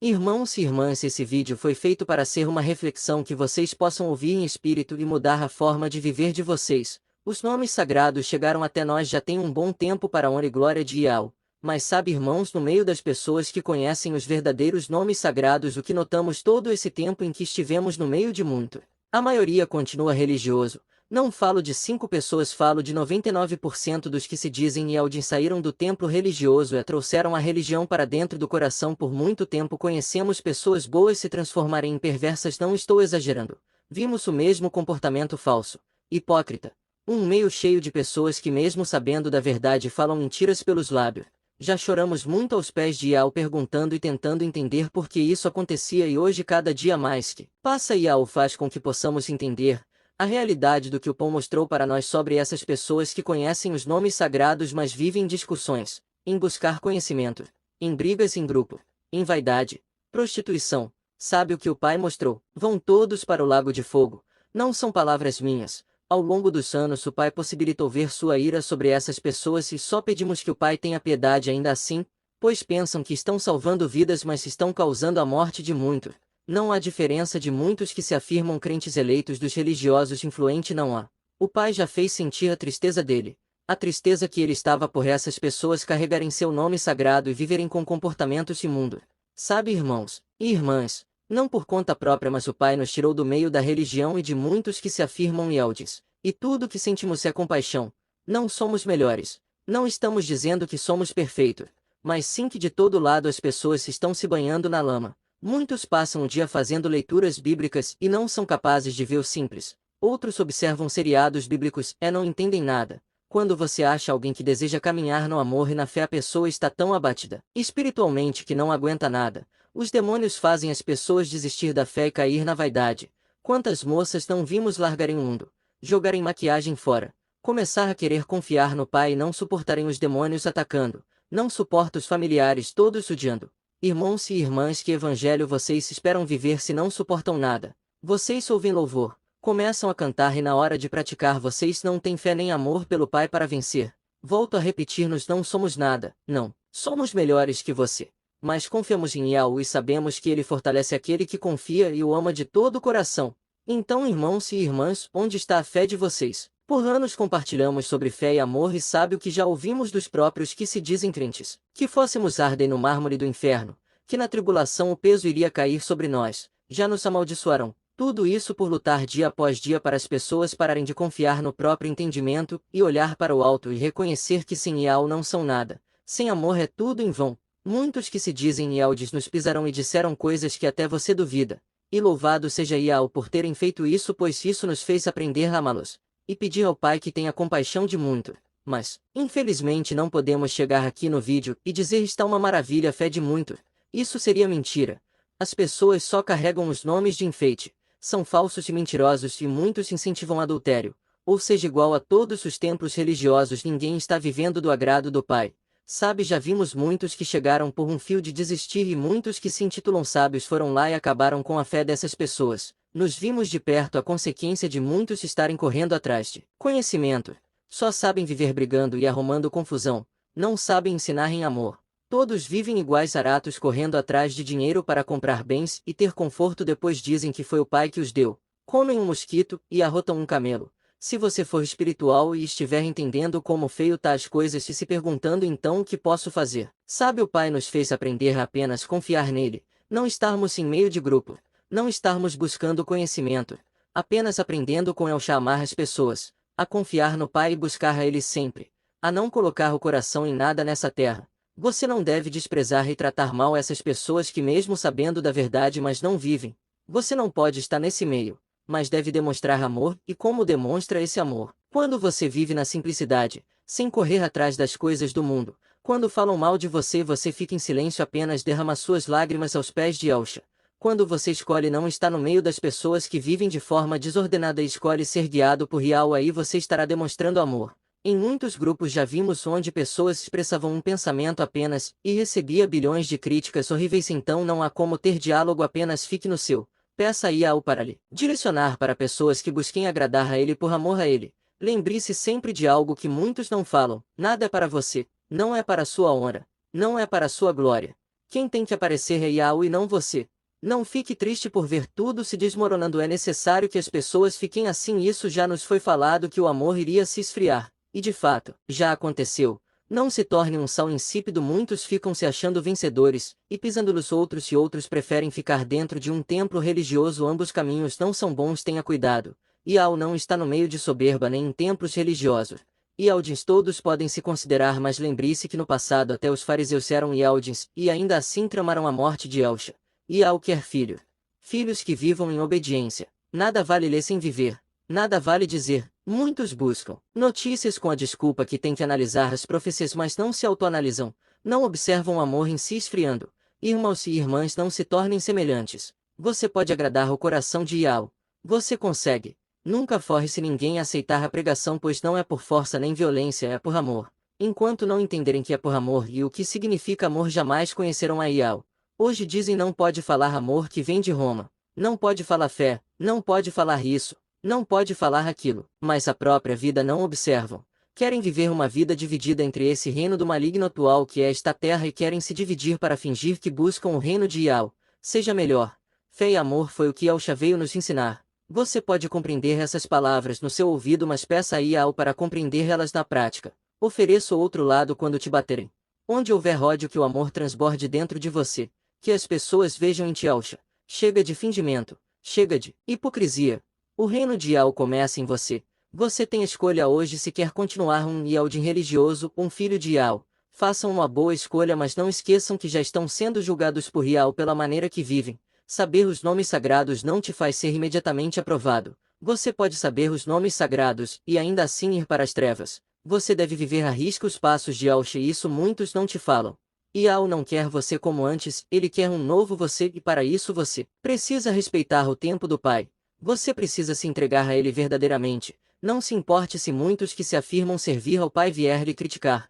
Irmãos e irmãs, esse vídeo foi feito para ser uma reflexão que vocês possam ouvir em espírito e mudar a forma de viver de vocês. Os nomes sagrados chegaram até nós já tem um bom tempo para a honra e glória de Yahweh. Mas sabe, irmãos, no meio das pessoas que conhecem os verdadeiros nomes sagrados, o que notamos todo esse tempo em que estivemos no meio de muito, a maioria continua religioso. Não falo de 5 pessoas, falo de 99% dos que se dizem Yahweh saíram do templo religioso e trouxeram a religião para dentro do coração. Por muito tempo conhecemos pessoas boas se transformarem em perversas, não estou exagerando. Vimos o mesmo comportamento falso, hipócrita. Um meio cheio de pessoas que mesmo sabendo da verdade falam mentiras pelos lábios. Já choramos muito aos pés de Yahweh perguntando e tentando entender por que isso acontecia, e hoje cada dia mais que passa Yahweh faz com que possamos entender a realidade do que o Pão mostrou para nós sobre essas pessoas que conhecem os nomes sagrados mas vivem em discussões, em buscar conhecimento, em brigas em grupo, em vaidade, prostituição. Sabe o que o Pai mostrou? Vão todos para o lago de fogo. Não são palavras minhas. Ao longo dos anos o Pai possibilitou ver sua ira sobre essas pessoas e só pedimos que o Pai tenha piedade ainda assim, pois pensam que estão salvando vidas mas estão causando a morte de muitos. Não há diferença de muitos que se afirmam crentes eleitos dos religiosos influentes, não há. O Pai já fez sentir a tristeza dele, a tristeza que ele estava por essas pessoas carregarem seu nome sagrado e viverem com comportamentos imundos. Sabe, irmãos e irmãs, não por conta própria, mas o Pai nos tirou do meio da religião e de muitos que se afirmam Yahweh. E tudo que sentimos é compaixão. Não somos melhores. Não estamos dizendo que somos perfeitos, mas sim que de todo lado as pessoas estão se banhando na lama. Muitos passam o dia fazendo leituras bíblicas e não são capazes de ver o simples. Outros observam seriados bíblicos e não entendem nada. Quando você acha alguém que deseja caminhar no amor e na fé, a pessoa está tão abatida espiritualmente que não aguenta nada. Os demônios fazem as pessoas desistir da fé e cair na vaidade. Quantas moças não vimos largarem o mundo, jogarem maquiagem fora, começar a querer confiar no Pai e não suportarem os demônios atacando, não suporta os familiares todos odiando. Irmãos e irmãs, que evangelho vocês esperam viver se não suportam nada? Vocês ouvem louvor, começam a cantar e na hora de praticar vocês não têm fé nem amor pelo Pai para vencer. Volto a repetir, nós não somos nada, não, somos melhores que você. Mas confiamos em Yahweh e sabemos que Ele fortalece aquele que confia e o ama de todo o coração. Então, irmãos e irmãs, onde está a fé de vocês? Por anos compartilhamos sobre fé e amor e sabe o que já ouvimos dos próprios que se dizem crentes? Que fôssemos ardem no mármore do inferno, que na tribulação o peso iria cair sobre nós, já nos amaldiçoarão. Tudo isso por lutar dia após dia para as pessoas pararem de confiar no próprio entendimento e olhar para o alto e reconhecer que sem Yahweh não são nada. Sem amor é tudo em vão. Muitos que se dizem Yahweh nos pisarão e disseram coisas que até você duvida. E louvado seja Yahweh por terem feito isso, pois isso nos fez aprender a amá-los e pedir ao Pai que tenha compaixão de muito. Mas, infelizmente não podemos chegar aqui no vídeo e dizer está uma maravilha a fé de muito. Isso seria mentira. As pessoas só carregam os nomes de enfeite, são falsos e mentirosos e muitos incentivam adultério. Ou seja, igual a todos os templos religiosos, ninguém está vivendo do agrado do Pai. Sabe, já vimos muitos que chegaram por um fio de desistir e muitos que se intitulam sábios foram lá e acabaram com a fé dessas pessoas. Nos vimos de perto a consequência de muitos estarem correndo atrás de conhecimento. Só sabem viver brigando e arrumando confusão. Não sabem ensinar em amor. Todos vivem iguais a ratos correndo atrás de dinheiro para comprar bens e ter conforto, depois dizem que foi o Pai que os deu. Comem um mosquito e arrotam um camelo. Se você for espiritual e estiver entendendo como feio tá as coisas e se perguntando então o que posso fazer? Sabe, o Pai nos fez aprender a apenas confiar nele, não estarmos em meio de grupo. Não estarmos buscando conhecimento, apenas aprendendo com ele chamar as pessoas, a confiar no Pai e buscar a Ele sempre, a não colocar o coração em nada nessa terra. Você não deve desprezar e tratar mal essas pessoas que mesmo sabendo da verdade mas não vivem. Você não pode estar nesse meio, mas deve demonstrar amor. E como demonstra esse amor? Quando você vive na simplicidade, sem correr atrás das coisas do mundo. Quando falam mal de você, você fica em silêncio, apenas derrama suas lágrimas aos pés de Yahweh. Quando você escolhe não estar no meio das pessoas que vivem de forma desordenada e escolhe ser guiado por Yahweh, aí você estará demonstrando amor. Em muitos grupos já vimos onde pessoas expressavam um pensamento apenas e recebia bilhões de críticas horríveis, então não há como ter diálogo, apenas fique no seu. Peça a Yahweh para lhe direcionar para pessoas que busquem agradar a Ele por amor a Ele. Lembre-se sempre de algo que muitos não falam: nada é para você, não é para sua honra, não é para sua glória. Quem tem que aparecer é Yao e não você. Não fique triste por ver tudo se desmoronando. É necessário que as pessoas fiquem assim. Isso já nos foi falado que o amor iria se esfriar. E de fato, já aconteceu. Não se torne um sal insípido. Muitos ficam se achando vencedores, e pisando nos outros, e outros preferem ficar dentro de um templo religioso. Ambos caminhos não são bons. Tenha cuidado. Yao não está no meio de soberba nem em templos religiosos. Yaldins todos podem se considerar, mas lembre-se que no passado até os fariseus eram Yaldins, e ainda assim tramaram a morte de Elsha. Yao quer filho. Filhos que vivam em obediência. Nada vale ler sem viver. Nada vale dizer. Muitos buscam notícias com a desculpa que tem que analisar as profecias, mas não se autoanalisam. Não observam o amor em si esfriando. Irmãos e irmãs, não se tornem semelhantes. Você pode agradar o coração de Yao. Você consegue. Nunca force ninguém a aceitar a pregação, pois não é por força nem violência, é por amor. Enquanto não entenderem que é por amor e o que significa amor, jamais conhecerão a Yao. Hoje dizem não pode falar amor que vem de Roma. Não pode falar fé, não pode falar isso, não pode falar aquilo, mas a própria vida não observam. Querem viver uma vida dividida entre esse reino do maligno atual que é esta terra e querem se dividir para fingir que buscam o reino de Yao. Seja melhor. Fé e amor foi o que Elsha veio nos ensinar. Você pode compreender essas palavras no seu ouvido, mas peça a Yao para compreender elas na prática. Ofereça o outro lado quando te baterem. Onde houver ódio, que o amor transborde dentro de você. Que as pessoas vejam em ti Elsha. Chega de fingimento. Chega de hipocrisia. O reino de Yao começa em você. Você tem escolha hoje se quer continuar um Yaldin religioso, um filho de Yao. Façam uma boa escolha, mas não esqueçam que já estão sendo julgados por Yao pela maneira que vivem. Saber os nomes sagrados não te faz ser imediatamente aprovado. Você pode saber os nomes sagrados e ainda assim ir para as trevas. Você deve viver a risca os passos de Elsha, e isso muitos não te falam. Yao não quer você como antes, ele quer um novo você, e para isso você precisa respeitar o tempo do Pai. Você precisa se entregar a ele verdadeiramente. Não se importe se muitos que se afirmam servir ao Pai vier lhe criticar.